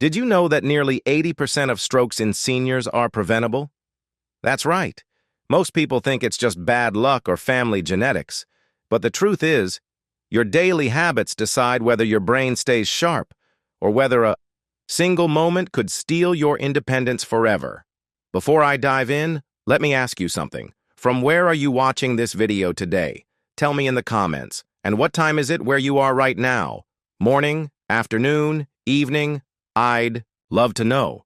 Did you know that nearly 80% of strokes in seniors are preventable? That's right. Most people think it's just bad luck or family genetics. But the truth is, your daily habits decide whether your brain stays sharp or whether a single moment could steal your independence forever. Before I dive in, let me ask you something. From where are you watching this video today? Tell me in the comments. And what time is it where you are right now? Morning, afternoon, evening? I'd love to know.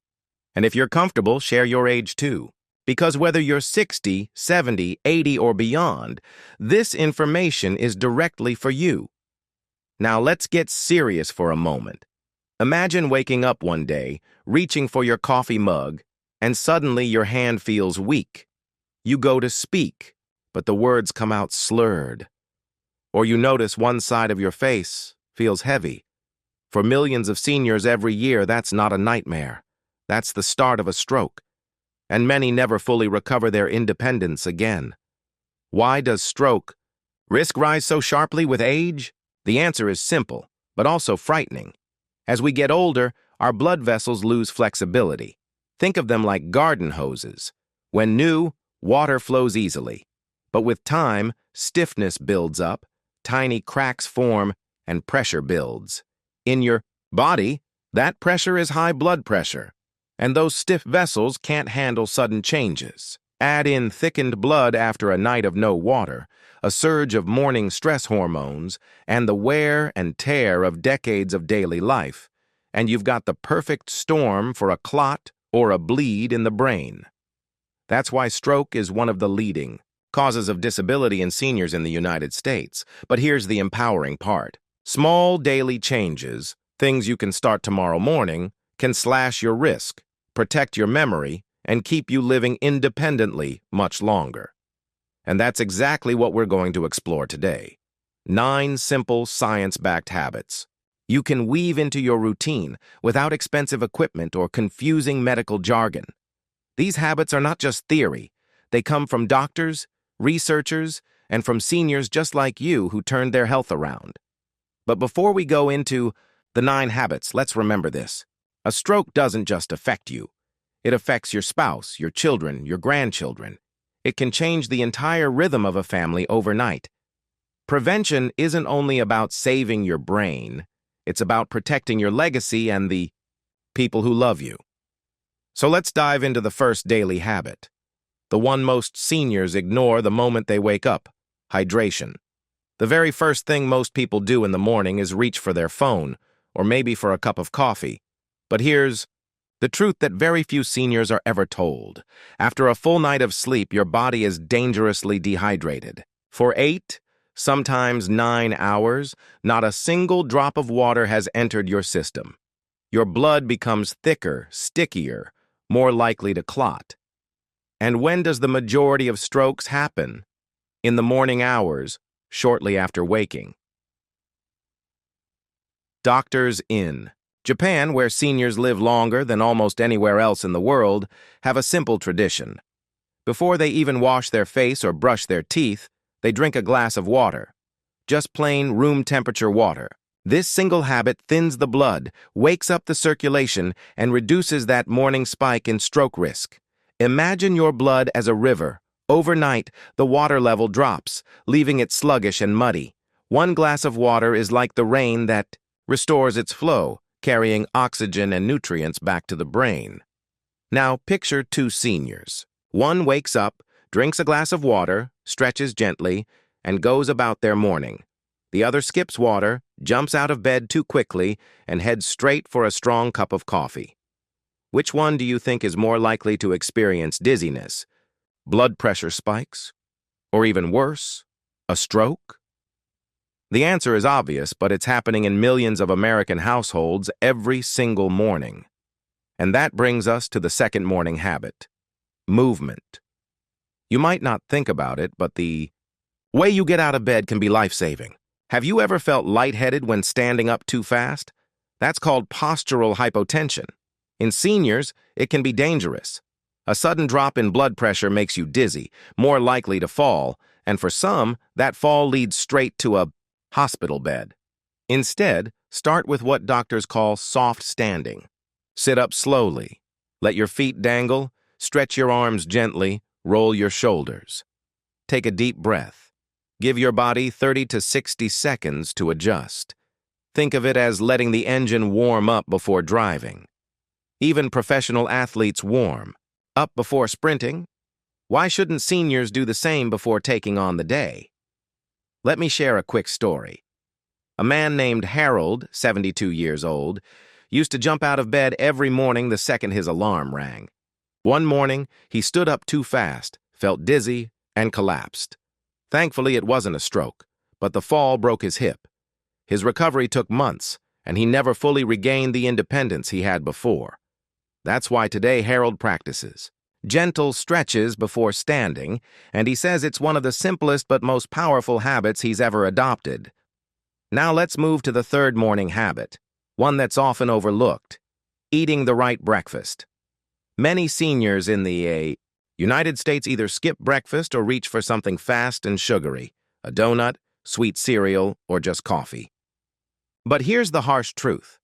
And if you're comfortable, share your age too. Because whether you're 60, 70, 80, or beyond, this information is directly for you. Now let's get serious for a moment. Imagine waking up one day, reaching for your coffee mug, and suddenly your hand feels weak. You go to speak, but the words come out slurred. Or you notice one side of your face feels heavy. For millions of seniors every year, that's not a nightmare. That's the start of a stroke. And many never fully recover their independence again. Why does stroke risk rise so sharply with age? The answer is simple, but also frightening. As we get older, our blood vessels lose flexibility. Think of them like garden hoses. When new, water flows easily. But with time, stiffness builds up, tiny cracks form, and pressure builds. In your body, that pressure is high blood pressure, and those stiff vessels can't handle sudden changes. Add in thickened blood after a night of no water, a surge of morning stress hormones, and the wear and tear of decades of daily life, and you've got the perfect storm for a clot or a bleed in the brain. That's why stroke is one of the leading causes of disability in seniors in the United States. But here's the empowering part. Small daily changes, things you can start tomorrow morning, can slash your risk, protect your memory, and keep you living independently much longer. And that's exactly what we're going to explore today. 9 simple science-backed habits you can weave into your routine without expensive equipment or confusing medical jargon. These habits are not just theory. They come from doctors, researchers, and from seniors just like you who turned their health around. But before we go into the 9 habits, let's remember this. A stroke doesn't just affect you. It affects your spouse, your children, your grandchildren. It can change the entire rhythm of a family overnight. Prevention isn't only about saving your brain. It's about protecting your legacy and the people who love you. So let's dive into the first daily habit. The one most seniors ignore the moment they wake up: hydration. The very first thing most people do in the morning is reach for their phone, or maybe for a cup of coffee. But here's the truth that very few seniors are ever told. After a full night of sleep, your body is dangerously dehydrated. For 8, sometimes 9 hours, not a single drop of water has entered your system. Your blood becomes thicker, stickier, more likely to clot. And when does the majority of strokes happen? In the morning hours, shortly after waking. Doctors in Japan, where seniors live longer than almost anywhere else in the world, have a simple tradition. Before they even wash their face or brush their teeth, they drink a glass of water. Just plain room temperature water. This single habit thins the blood, wakes up the circulation, and reduces that morning spike in stroke risk. Imagine your blood as a river. Overnight, the water level drops, leaving it sluggish and muddy. One glass of water is like the rain that restores its flow, carrying oxygen and nutrients back to the brain. Now picture 2 seniors. One wakes up, drinks a glass of water, stretches gently, and goes about their morning. The other skips water, jumps out of bed too quickly, and heads straight for a strong cup of coffee. Which one do you think is more likely to experience dizziness, blood pressure spikes, or even worse, a stroke? The answer is obvious, but it's happening in millions of American households every single morning. And that brings us to the second morning habit: movement. You might not think about it, but the way you get out of bed can be life-saving. Have you ever felt lightheaded when standing up too fast? That's called postural hypotension. In seniors, it can be dangerous. A sudden drop in blood pressure makes you dizzy, more likely to fall, and for some, that fall leads straight to a hospital bed. Instead, start with what doctors call soft standing. Sit up slowly. Let your feet dangle, stretch your arms gently, roll your shoulders. Take a deep breath. Give your body 30 to 60 seconds to adjust. Think of it as letting the engine warm up before driving. Even professional athletes warm up before sprinting. Why shouldn't seniors do the same before taking on the day? Let me share a quick story. A man named Harold, 72 years old, used to jump out of bed every morning the second his alarm rang. One morning, he stood up too fast, felt dizzy, and collapsed. Thankfully, it wasn't a stroke, but the fall broke his hip. His recovery took months, and he never fully regained the independence he had before. That's why today Harold practices gentle stretches before standing, and he says it's one of the simplest but most powerful habits he's ever adopted. Now let's move to the third morning habit, one that's often overlooked: eating the right breakfast. Many seniors in the United States either skip breakfast or reach for something fast and sugary, a donut, sweet cereal, or just coffee. But here's the harsh truth.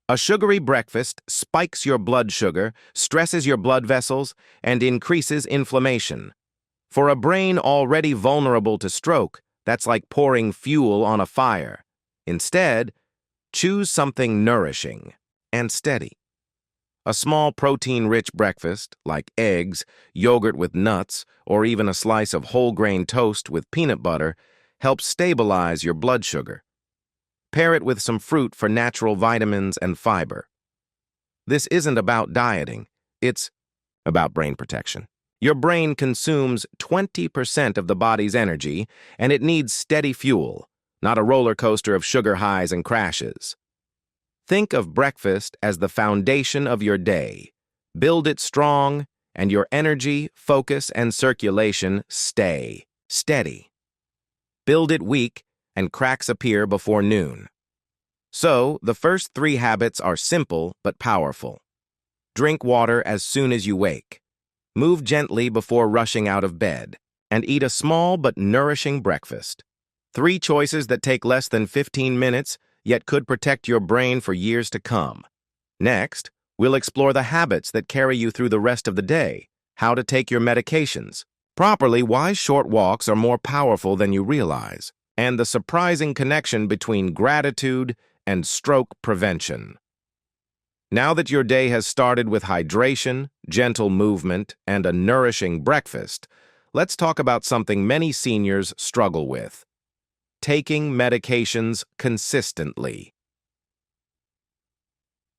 A sugary breakfast spikes your blood sugar, stresses your blood vessels, and increases inflammation. For a brain already vulnerable to stroke, that's like pouring fuel on a fire. Instead, choose something nourishing and steady. A small protein-rich breakfast, like eggs, yogurt with nuts, or even a slice of whole-grain toast with peanut butter, helps stabilize your blood sugar. Pair it with some fruit for natural vitamins and fiber. This isn't about dieting, it's about brain protection. Your brain consumes 20% of the body's energy, and it needs steady fuel, not a roller coaster of sugar highs and crashes. Think of breakfast as the foundation of your day. Build it strong, and your energy, focus, and circulation stay steady. Build it weak, and cracks appear before noon. So, the first 3 habits are simple but powerful. Drink water as soon as you wake. Move gently before rushing out of bed. And eat a small but nourishing breakfast. 3 choices that take less than 15 minutes, yet could protect your brain for years to come. Next, we'll explore the habits that carry you through the rest of the day, how to take your medications properly, why short walks are more powerful than you realize, and the surprising connection between gratitude and stroke prevention. Now that your day has started with hydration, gentle movement, and a nourishing breakfast, let's talk about something many seniors struggle with: taking medications consistently.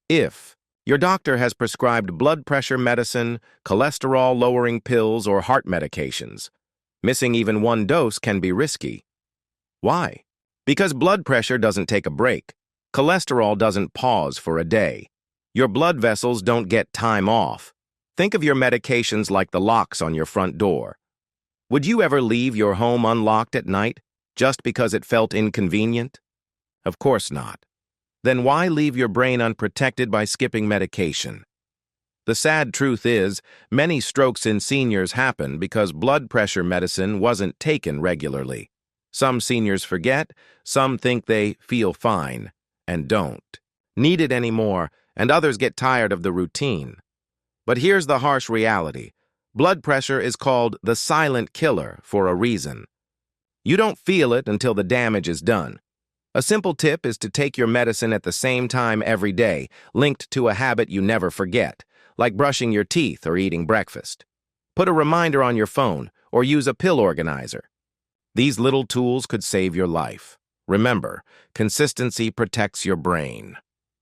If your doctor has prescribed blood pressure medicine, cholesterol-lowering pills, or heart medications, missing even one dose can be risky. Why? Because blood pressure doesn't take a break. Cholesterol doesn't pause for a day. Your blood vessels don't get time off. Think of your medications like the locks on your front door. Would you ever leave your home unlocked at night just because it felt inconvenient? Of course not. Then why leave your brain unprotected by skipping medication? The sad truth is, many strokes in seniors happen because blood pressure medicine wasn't taken regularly. Some seniors forget, some think they feel fine, and don't need it anymore, and others get tired of the routine. But here's the harsh reality. Blood pressure is called the silent killer for a reason. You don't feel it until the damage is done. A simple tip is to take your medicine at the same time every day, linked to a habit you never forget, like brushing your teeth or eating breakfast. Put a reminder on your phone or use a pill organizer. These little tools could save your life. Remember, consistency protects your brain.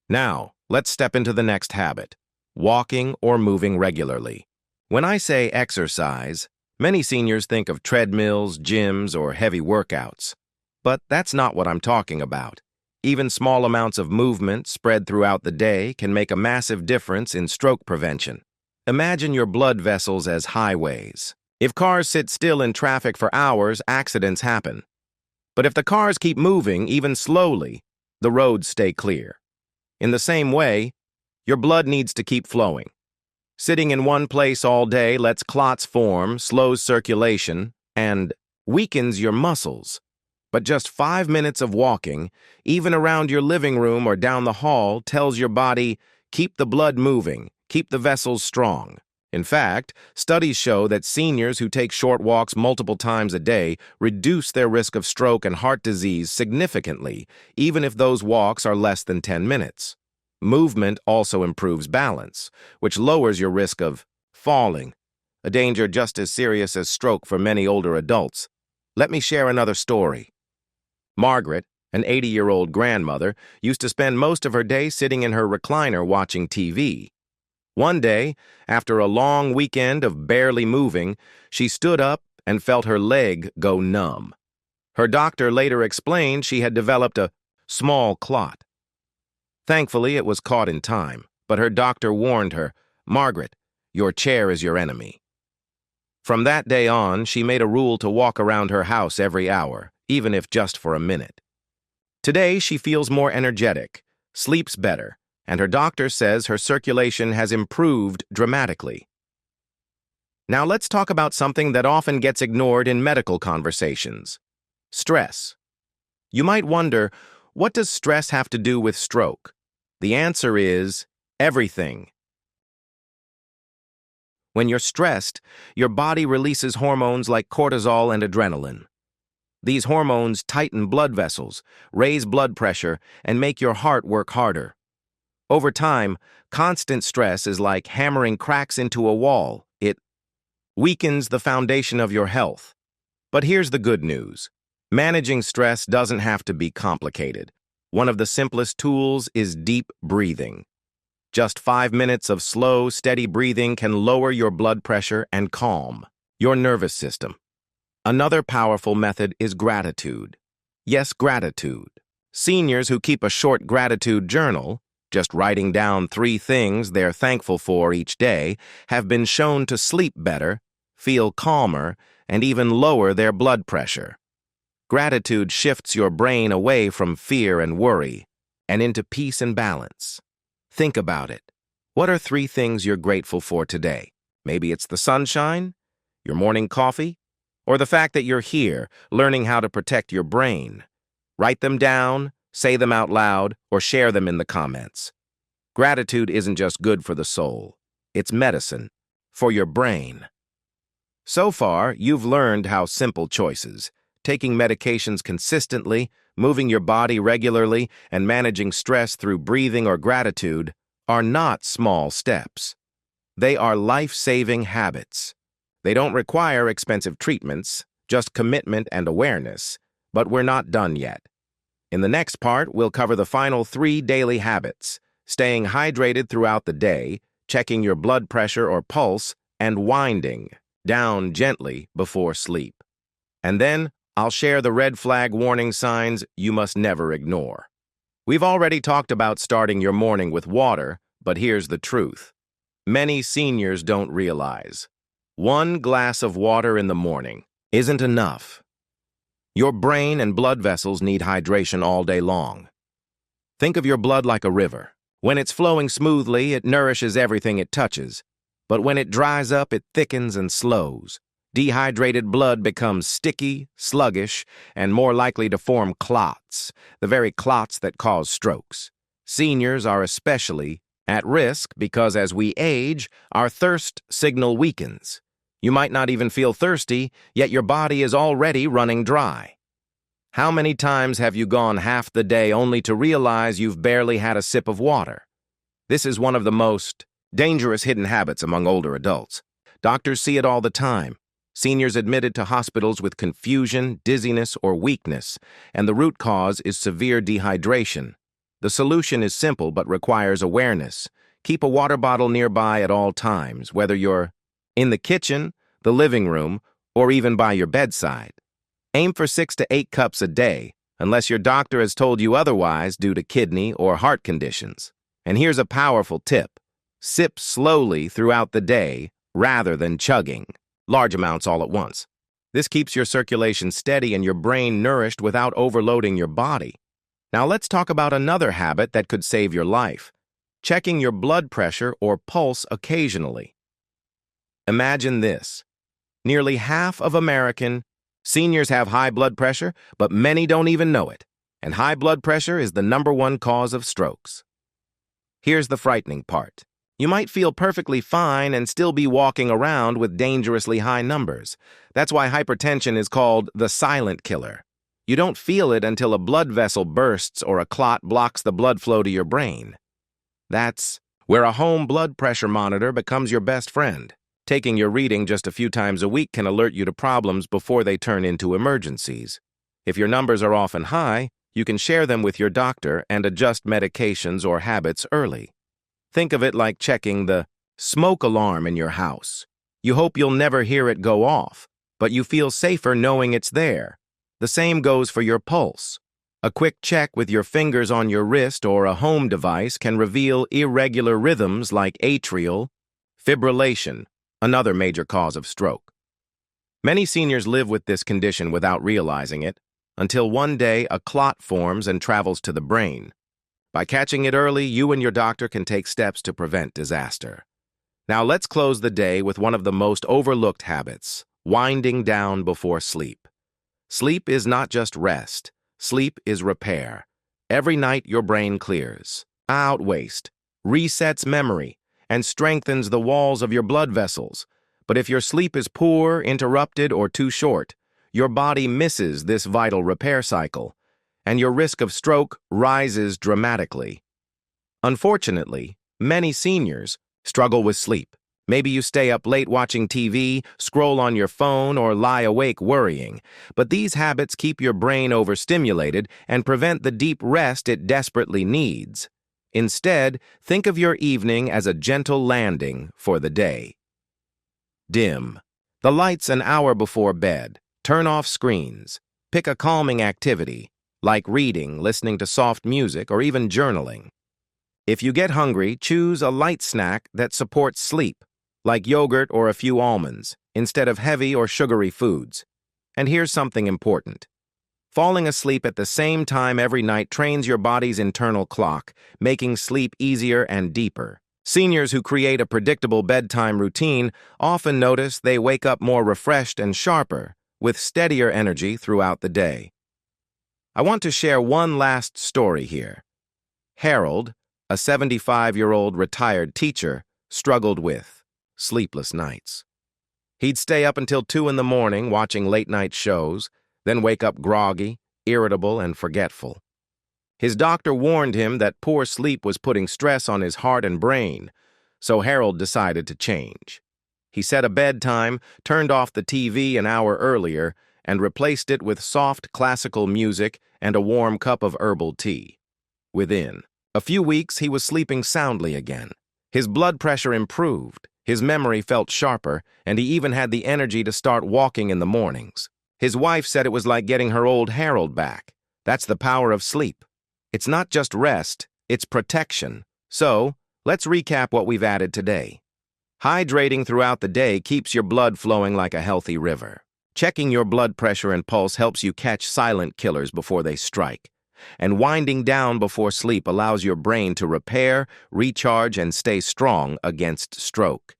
Now, let's step into the next habit: walking or moving regularly. When I say exercise, many seniors think of treadmills, gyms, or heavy workouts. But that's not what I'm talking about. Even small amounts of movement spread throughout the day can make a massive difference in stroke prevention. Imagine your blood vessels as highways. If cars sit still in traffic for hours, accidents happen. But if the cars keep moving, even slowly, the roads stay clear. In the same way, your blood needs to keep flowing. Sitting in one place all day lets clots form, slows circulation, and weakens your muscles. But just 5 minutes of walking, even around your living room or down the hall, tells your body, Keep the blood moving, keep the vessels strong. In fact, studies show that seniors who take short walks multiple times a day reduce their risk of stroke and heart disease significantly, even if those walks are less than 10 minutes. Movement also improves balance, which lowers your risk of falling, a danger just as serious as stroke for many older adults. Let me share another story. Margaret, an 80-year-old grandmother, used to spend most of her day sitting in her recliner watching TV. One day, after a long weekend of barely moving, she stood up and felt her leg go numb. Her doctor later explained she had developed a small clot. Thankfully, it was caught in time, but her doctor warned her, "Margaret, your chair is your enemy." From that day on, she made a rule to walk around her house every hour, even if just for a minute. Today, she feels more energetic, sleeps better, and her doctor says her circulation has improved dramatically. Now let's talk about something that often gets ignored in medical conversations: stress. You might wonder, what does stress have to do with stroke? The answer is everything. When you're stressed, your body releases hormones like cortisol and adrenaline. These hormones tighten blood vessels, raise blood pressure, and make your heart work harder. Over time, constant stress is like hammering cracks into a wall. It weakens the foundation of your health. But here's the good news. Managing stress doesn't have to be complicated. One of the simplest tools is deep breathing. Just 5 minutes of slow, steady breathing can lower your blood pressure and calm your nervous system. Another powerful method is gratitude. Yes, gratitude. Seniors who keep a short gratitude journal, just writing down 3 things they're thankful for each day, have been shown to sleep better, feel calmer, and even lower their blood pressure. Gratitude shifts your brain away from fear and worry and into peace and balance. Think about it. What are 3 things you're grateful for today? Maybe it's the sunshine, your morning coffee, or the fact that you're here, learning how to protect your brain. Write them down, say them out loud, or share them in the comments. Gratitude isn't just good for the soul. It's medicine for your brain. So far, you've learned how simple choices, taking medications consistently, moving your body regularly, and managing stress through breathing or gratitude, are not small steps. They are life-saving habits. They don't require expensive treatments, just commitment and awareness. But we're not done yet. In the next part, we'll cover the final 3 daily habits: staying hydrated throughout the day, checking your blood pressure or pulse, and winding down gently before sleep. And then, I'll share the red flag warning signs you must never ignore. We've already talked about starting your morning with water, but here's the truth. Many seniors don't realize 1 glass of water in the morning isn't enough. Your brain and blood vessels need hydration all day long. Think of your blood like a river. When it's flowing smoothly, it nourishes everything it touches. But when it dries up, it thickens and slows. Dehydrated blood becomes sticky, sluggish, and more likely to form clots, the very clots that cause strokes. Seniors are especially at risk because as we age, our thirst signal weakens. You might not even feel thirsty, yet your body is already running dry. How many times have you gone half the day only to realize you've barely had a sip of water? This is one of the most dangerous hidden habits among older adults. Doctors see it all the time. Seniors admitted to hospitals with confusion, dizziness, or weakness, and the root cause is severe dehydration. The solution is simple but requires awareness. Keep a water bottle nearby at all times, whether you're in the kitchen, the living room, or even by your bedside. Aim for 6 to 8 cups a day, unless your doctor has told you otherwise due to kidney or heart conditions. And here's a powerful tip. Sip slowly throughout the day rather than chugging large amounts all at once. This keeps your circulation steady and your brain nourished without overloading your body. Now let's talk about another habit that could save your life: checking your blood pressure or pulse occasionally. Imagine this. Nearly half of American seniors have high blood pressure, but many don't even know it. And high blood pressure is the #1 cause of strokes. Here's the frightening part. You might feel perfectly fine and still be walking around with dangerously high numbers. That's why hypertension is called the silent killer. You don't feel it until a blood vessel bursts or a clot blocks the blood flow to your brain. That's where a home blood pressure monitor becomes your best friend. Taking your reading just a few times a week can alert you to problems before they turn into emergencies. If your numbers are often high, you can share them with your doctor and adjust medications or habits early. Think of it like checking the smoke alarm in your house. You hope you'll never hear it go off, but you feel safer knowing it's there. The same goes for your pulse. A quick check with your fingers on your wrist or a home device can reveal irregular rhythms like atrial fibrillation, another major cause of stroke. Many seniors live with this condition without realizing it, until one day a clot forms and travels to the brain. By catching it early, you and your doctor can take steps to prevent disaster. Now let's close the day with one of the most overlooked habits, winding down before sleep. Sleep is not just rest. Sleep is repair. Every night your brain clears, out waste, resets memory, and strengthens the walls of your blood vessels. But if your sleep is poor, interrupted, or too short, your body misses this vital repair cycle, and your risk of stroke rises dramatically. Unfortunately, many seniors struggle with sleep. Maybe you stay up late watching TV, scroll on your phone, or lie awake worrying. But these habits keep your brain overstimulated and prevent the deep rest it desperately needs. Instead, think of your evening as a gentle landing for the day. Dim the lights an hour before bed. Turn off screens. Pick a calming activity, like reading, listening to soft music, or even journaling. If you get hungry, choose a light snack that supports sleep, like yogurt or a few almonds, instead of heavy or sugary foods. And here's something important. Falling asleep at the same time every night trains your body's internal clock, making sleep easier and deeper. Seniors who create a predictable bedtime routine often notice they wake up more refreshed and sharper, with steadier energy throughout the day. I want to share one last story here. Harold, a 75-year-old retired teacher, struggled with sleepless nights. He'd stay up until 2 in the morning watching late-night shows, then wake up groggy, irritable, and forgetful. His doctor warned him that poor sleep was putting stress on his heart and brain, so Harold decided to change. He set a bedtime, turned off the TV an hour earlier, and replaced it with soft classical music and a warm cup of herbal tea. Within a few weeks, he was sleeping soundly again. His blood pressure improved, his memory felt sharper, and he even had the energy to start walking in the mornings. His wife said it was like getting her old Harold back. That's the power of sleep. It's not just rest, it's protection. So, let's recap what we've added today. Hydrating throughout the day keeps your blood flowing like a healthy river. Checking your blood pressure and pulse helps you catch silent killers before they strike. And winding down before sleep allows your brain to repair, recharge, and stay strong against stroke.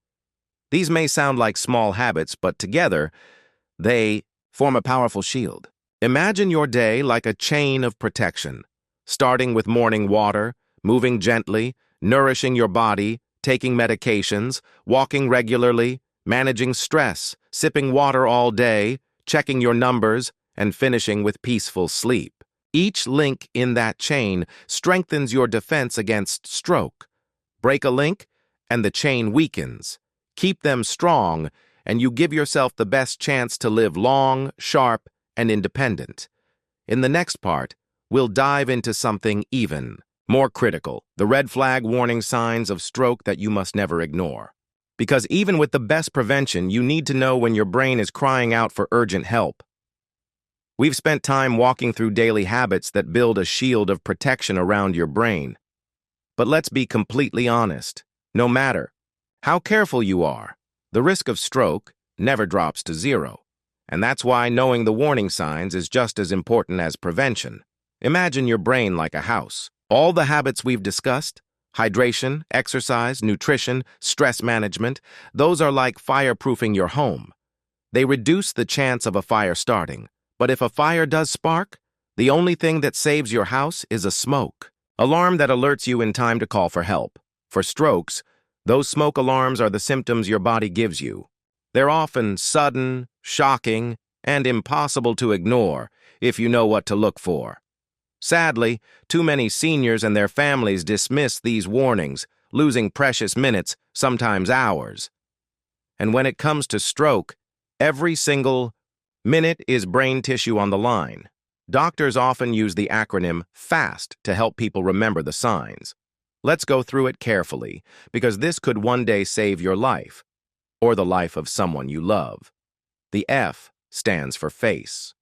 These may sound like small habits, but together, they form a powerful shield. Imagine your day like a chain of protection, starting with morning water, moving gently, nourishing your body, taking medications, walking regularly, managing stress, sipping water all day, checking your numbers, and finishing with peaceful sleep. Each link in that chain strengthens your defense against stroke. Break a link, and the chain weakens. Keep them strong, and you give yourself the best chance to live long, sharp, and independent. In the next part, we'll dive into something even more critical, the red flag warning signs of stroke that you must never ignore. Because even with the best prevention, you need to know when your brain is crying out for urgent help. We've spent time walking through daily habits that build a shield of protection around your brain. But let's be completely honest. No matter how careful you are, the risk of stroke never drops to zero. And that's why knowing the warning signs is just as important as prevention. Imagine your brain like a house. All the habits we've discussed, hydration, exercise, nutrition, stress management, those are like fireproofing your home. They reduce the chance of a fire starting. But if a fire does spark, the only thing that saves your house is a smoke. Alarm that alerts you in time to call for help. For strokes, those smoke alarms are the symptoms your body gives you. They're often sudden, shocking, and impossible to ignore if you know what to look for. Sadly, too many seniors and their families dismiss these warnings, losing precious minutes, sometimes hours. And when it comes to stroke, every single minute is brain tissue on the line. Doctors often use the acronym FAST to help people remember the signs. Let's go through it carefully, because this could one day save your life, or the life of someone you love. The F stands for face.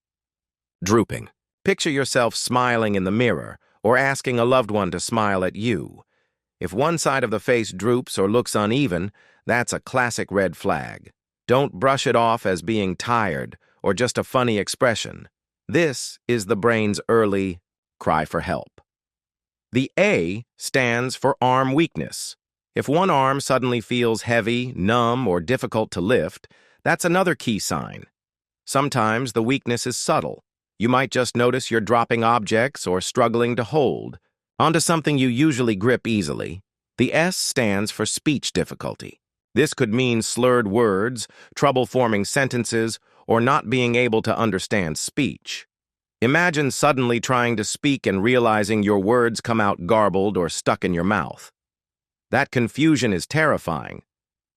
Drooping. Picture yourself smiling in the mirror, or asking a loved one to smile at you. If one side of the face droops or looks uneven, that's a classic red flag. Don't brush it off as being tired or just a funny expression. This is the brain's early cry for help. The A stands for arm weakness. If one arm suddenly feels heavy, numb, or difficult to lift, that's another key sign. Sometimes the weakness is subtle. You might just notice you're dropping objects or struggling to hold onto something you usually grip easily. The S stands for speech difficulty. This could mean slurred words, trouble forming sentences, or not being able to understand speech. Imagine suddenly trying to speak and realizing your words come out garbled or stuck in your mouth. That confusion is terrifying,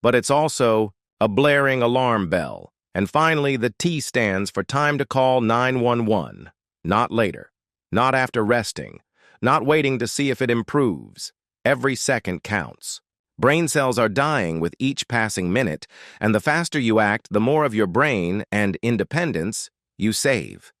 but it's also a blaring alarm bell. And finally, the T stands for time to call 911. Not later, not after resting, not waiting to see if it improves. Every second counts. Brain cells are dying with each passing minute, and the faster you act, the more of your brain and independence you save.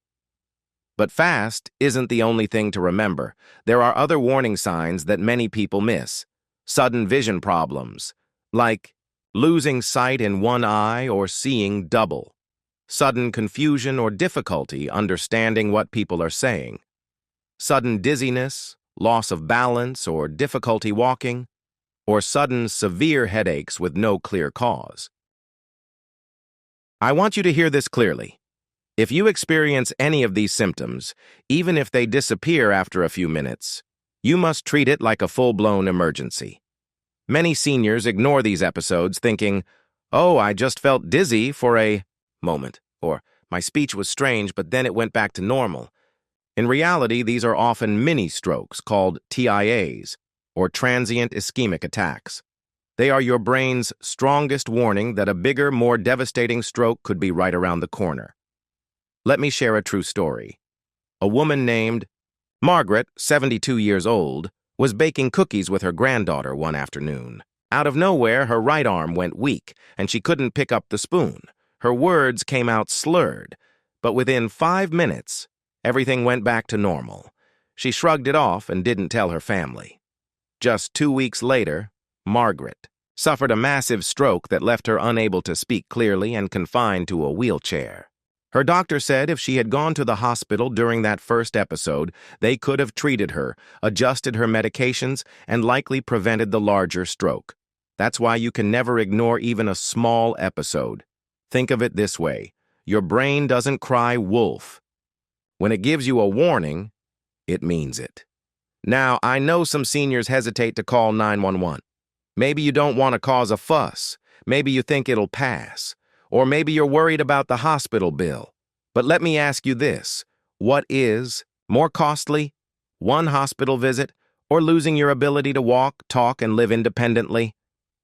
But fast isn't the only thing to remember. There are other warning signs that many people miss. Sudden vision problems, like losing sight in one eye or seeing double. Sudden confusion or difficulty understanding what people are saying. Sudden dizziness, loss of balance, or difficulty walking. Or sudden severe headaches with no clear cause. I want you to hear this clearly. If you experience any of these symptoms, even if they disappear after a few minutes, you must treat it like a full-blown emergency. Many seniors ignore these episodes thinking, "Oh, I just felt dizzy for a moment," or "My speech was strange, but then it went back to normal." In reality, these are often mini-strokes called TIAs, or transient ischemic attacks. They are your brain's strongest warning that a bigger, more devastating stroke could be right around the corner. Let me share a true story. A woman named Margaret, 72 years old, was baking cookies with her granddaughter one afternoon. Out of nowhere, her right arm went weak, and she couldn't pick up the spoon. Her words came out slurred, but within 5 minutes, everything went back to normal. She shrugged it off and didn't tell her family. Just 2 weeks later, Margaret suffered a massive stroke that left her unable to speak clearly and confined to a wheelchair. Her doctor said if she had gone to the hospital during that first episode, they could have treated her, adjusted her medications, and likely prevented the larger stroke. That's why you can never ignore even a small episode. Think of it this way: your brain doesn't cry wolf. When it gives you a warning, it means it. Now, I know some seniors hesitate to call 911. Maybe you don't want to cause a fuss. Maybe you think it'll pass. Or maybe you're worried about the hospital bill. But let me ask you this: what is more costly, one hospital visit, or losing your ability to walk, talk, and live independently?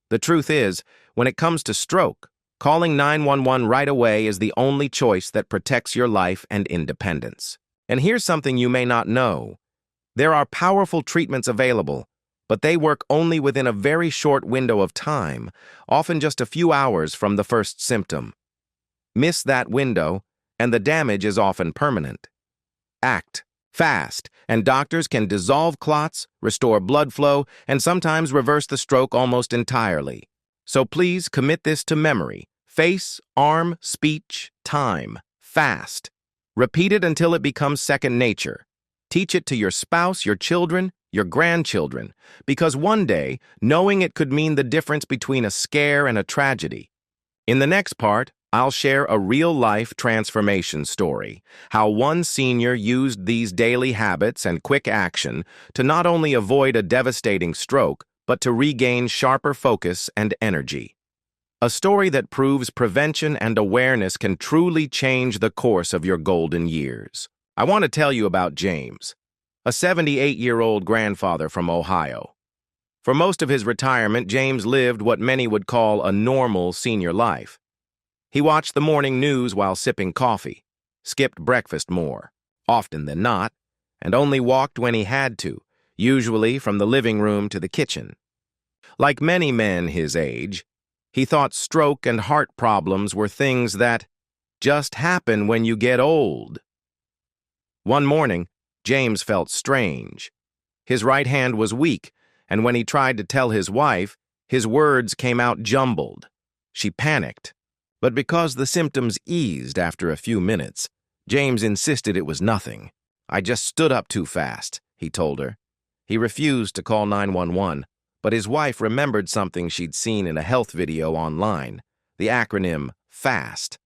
The truth is, when it comes to stroke, calling 911 right away is the only choice that protects your life and independence. And here's something you may not know. There are powerful treatments available, but they work only within a very short window of time, often just a few hours from the first symptom. Miss that window, and the damage is often permanent. Act fast, and doctors can dissolve clots, restore blood flow, and sometimes reverse the stroke almost entirely. So please commit this to memory. Face, arm, speech, time, fast. Repeat it until it becomes second nature. Teach it to your spouse, your children, your grandchildren, because one day, knowing it could mean the difference between a scare and a tragedy. In the next part, I'll share a real-life transformation story, how one senior used these daily habits and quick action to not only avoid a devastating stroke, but to regain sharper focus and energy. A story that proves prevention and awareness can truly change the course of your golden years. I want to tell you about James, a 78-year-old grandfather from Ohio. For most of his retirement, James lived what many would call a normal senior life. He watched the morning news while sipping coffee, skipped breakfast more, often than not, and only walked when he had to, usually from the living room to the kitchen. Like many men his age, he thought stroke and heart problems were things that just happen when you get old. One morning, James felt strange. His right hand was weak, and when he tried to tell his wife, his words came out jumbled. She panicked. But because the symptoms eased after a few minutes, James insisted it was nothing. "I just stood up too fast," he told her. He refused to call 911, but his wife remembered something she'd seen in a health video online, the acronym FAST.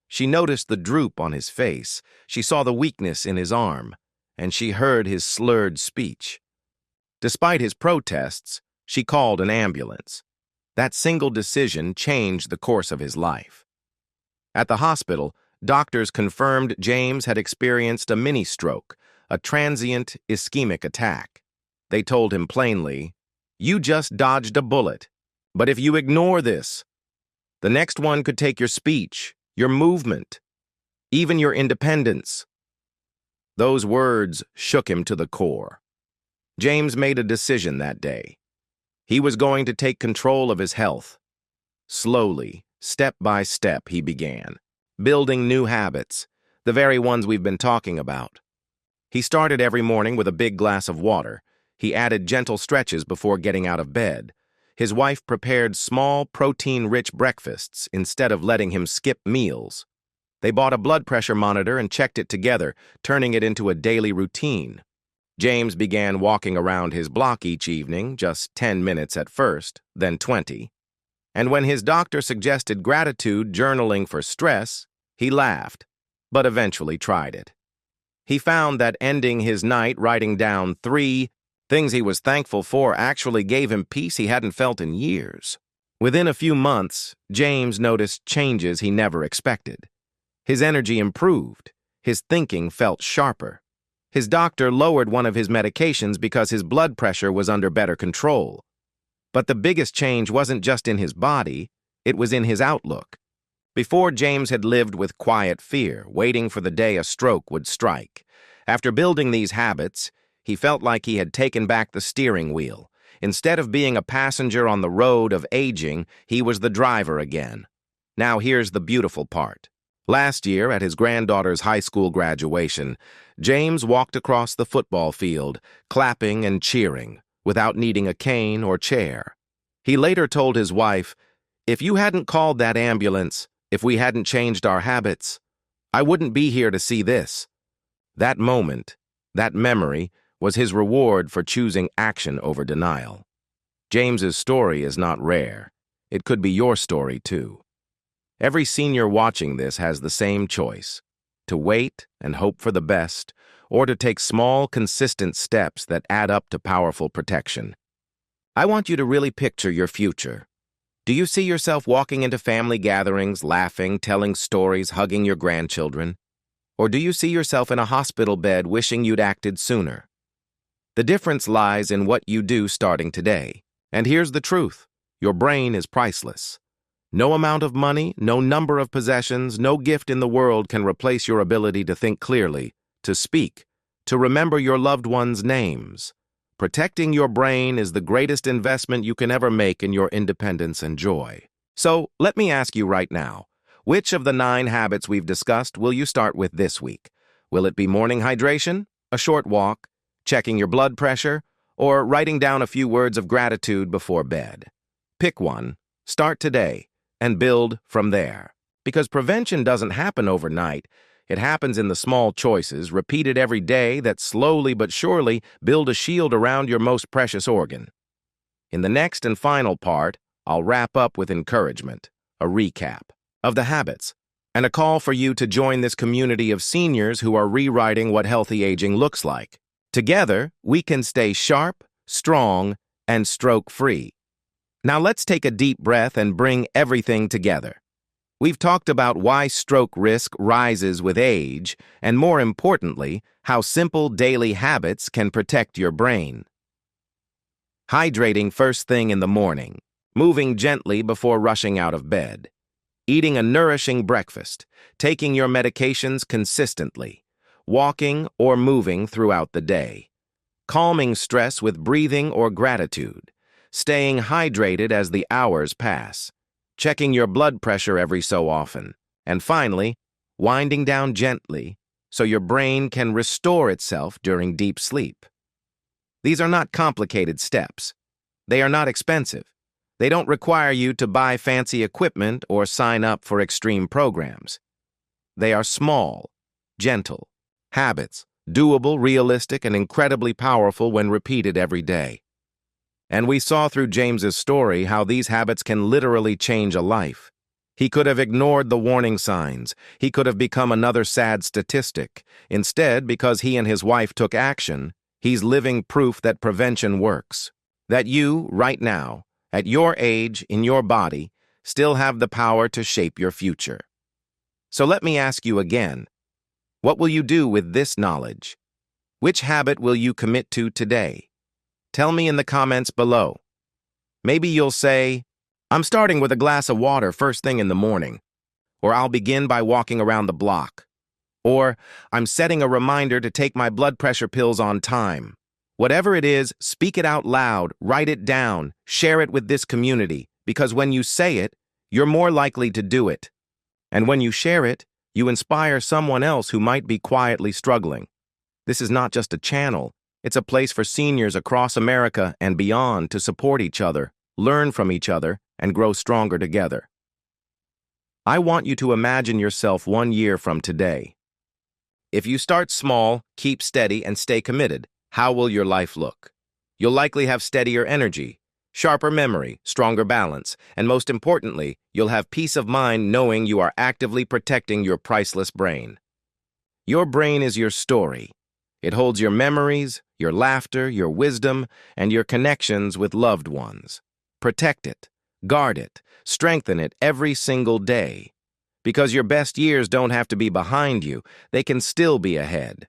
She noticed the droop on his face, she saw the weakness in his arm, and she heard his slurred speech. Despite his protests, she called an ambulance. That single decision changed the course of his life. At the hospital, doctors confirmed James had experienced a mini-stroke, a transient ischemic attack. They told him plainly, "You just dodged a bullet. But if you ignore this, the next one could take your speech, your movement, even your independence." Those words shook him to the core. James made a decision that day. He was going to take control of his health. Slowly, step by step, he began, building new habits, the very ones we've been talking about. He started every morning with a big glass of water. He added gentle stretches before getting out of bed. His wife prepared small, protein-rich breakfasts instead of letting him skip meals. They bought a blood pressure monitor and checked it together, turning it into a daily routine. James began walking around his block each evening, just 10 minutes at first, then 20. And when his doctor suggested gratitude journaling for stress, he laughed, but eventually tried it. He found that ending his night writing down 3 things he was thankful for actually gave him peace he hadn't felt in years. Within a few months, James noticed changes he never expected. His energy improved. His thinking felt sharper. His doctor lowered one of his medications because his blood pressure was under better control. But the biggest change wasn't just in his body, it was in his outlook. Before, James had lived with quiet fear, waiting for the day a stroke would strike. After building these habits, he felt like he had taken back the steering wheel. Instead of being a passenger on the road of aging, he was the driver again. Now here's the beautiful part. Last year, at his granddaughter's high school graduation, James walked across the football field, clapping and cheering, without needing a cane or chair. He later told his wife, "If you hadn't called that ambulance, if we hadn't changed our habits, I wouldn't be here to see this." That moment, that memory, was his reward for choosing action over denial. James's story is not rare. It could be your story, too. Every senior watching this has the same choice: to wait and hope for the best, or to take small, consistent steps that add up to powerful protection. I want you to really picture your future. Do you see yourself walking into family gatherings, laughing, telling stories, hugging your grandchildren? Or do you see yourself in a hospital bed wishing you'd acted sooner? The difference lies in what you do starting today. And here's the truth: your brain is priceless. No amount of money, no number of possessions, no gift in the world can replace your ability to think clearly, to speak, to remember your loved ones' names. Protecting your brain is the greatest investment you can ever make in your independence and joy. So, let me ask you right now, which of the 9 habits we've discussed will you start with this week? Will it be morning hydration, a short walk, checking your blood pressure, or writing down a few words of gratitude before bed? Pick one, start today, and build from there. Because prevention doesn't happen overnight. It happens in the small choices, repeated every day, that slowly but surely build a shield around your most precious organ. In the next and final part, I'll wrap up with encouragement, a recap. of the habits, and a call for you to join this community of seniors who are rewriting what healthy aging looks like. Together, we can stay sharp, strong, and stroke-free. Now let's take a deep breath and bring everything together. We've talked about why stroke risk rises with age, and more importantly, how simple daily habits can protect your brain. Hydrating first thing in the morning, moving gently before rushing out of bed, eating a nourishing breakfast, taking your medications consistently, walking or moving throughout the day, calming stress with breathing or gratitude, staying hydrated as the hours pass, checking your blood pressure every so often, and finally, winding down gently so your brain can restore itself during deep sleep. These are not complicated steps. They are not expensive. They don't require you to buy fancy equipment or sign up for extreme programs. They are small, gentle habits, doable, realistic, and incredibly powerful when repeated every day. And we saw through James's story how these habits can literally change a life. He could have ignored the warning signs. He could have become another sad statistic. Instead, because he and his wife took action, he's living proof that prevention works. That you, right now, at your age, in your body, still have the power to shape your future. So let me ask you again, what will you do with this knowledge? Which habit will you commit to today? Tell me in the comments below. Maybe you'll say, I'm starting with a glass of water first thing in the morning, or I'll begin by walking around the block, or I'm setting a reminder to take my blood pressure pills on time. Whatever it is, speak it out loud, write it down, share it with this community, because when you say it, you're more likely to do it. And when you share it, you inspire someone else who might be quietly struggling. This is not just a channel. It's a place for seniors across America and beyond to support each other, learn from each other, and grow stronger together. I want you to imagine yourself 1 year from today. If you start small, keep steady, and stay committed, how will your life look? You'll likely have steadier energy, sharper memory, stronger balance, and most importantly, you'll have peace of mind knowing you are actively protecting your priceless brain. Your brain is your story. It holds your memories, your laughter, your wisdom, and your connections with loved ones. Protect it, guard it, strengthen it every single day. Because your best years don't have to be behind you, they can still be ahead.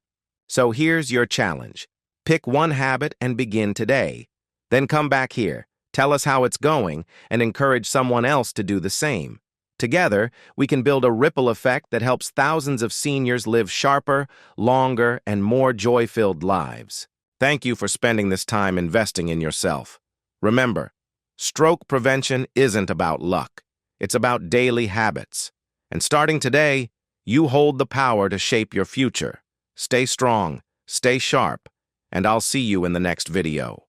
So here's your challenge. Pick one habit and begin today. Then come back here, tell us how it's going, and encourage someone else to do the same. Together, we can build a ripple effect that helps thousands of seniors live sharper, longer, and more joy-filled lives. Thank you for spending this time investing in yourself. Remember, stroke prevention isn't about luck. It's about daily habits. And starting today, you hold the power to shape your future. Stay strong, stay sharp, and I'll see you in the next video.